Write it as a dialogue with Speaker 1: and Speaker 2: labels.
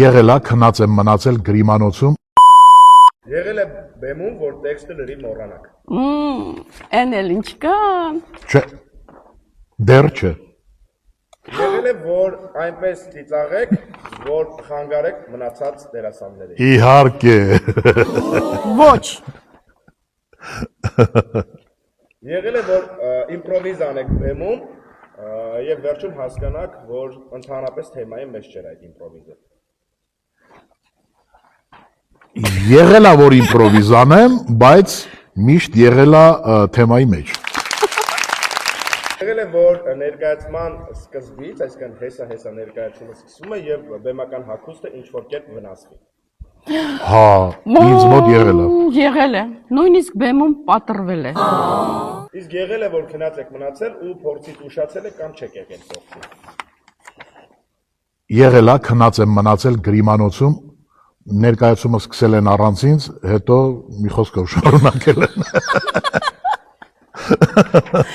Speaker 1: Եղել է քնած եմ մնացել գրիմանոցում։
Speaker 2: Եղել է բեմում, որ տեքստը լրի մոռանաք։
Speaker 3: Էն էլ ինչ կա։
Speaker 1: Չէ։ Դեռ չէ։
Speaker 2: Եղել է, որ այնպես ծիծաղեք, որ խանգարեք մնացած դերասաններին։
Speaker 1: Իհարկե։
Speaker 3: Ոչ։
Speaker 2: Եղել է, որ իմպրովիզ անեք բեմում եւ վերջում հասկանաք, որ ընդհանրապես թեմայի մեջ չէր այդ իմպրովիզը։
Speaker 1: Եղել է, որ իմպրովիզ անեմ, բայց միշտ եղել է թեմայի մեջ։
Speaker 2: Եղել է, որ ներկայացման սկզբից, այսինքն հեսա ներկայացումը սկսվում է եւ բեմական հագուստը ինչ որ կերպ վնասվի։
Speaker 1: Հա, ինձ մոտ եղել է։
Speaker 3: Եղել է։ Նույնիսկ բեմում պատրվել է։
Speaker 2: Իսկ եղել է, որ քնած եք մնացել ու փորձից ուշացել եք կամ չեք եղել փորձի։
Speaker 1: Եղել է, քնած եմ մնացել գրիմանոցում, ներկայացումը սկսել են առանց ինձ, հետո մի խոսքով շարունակել են։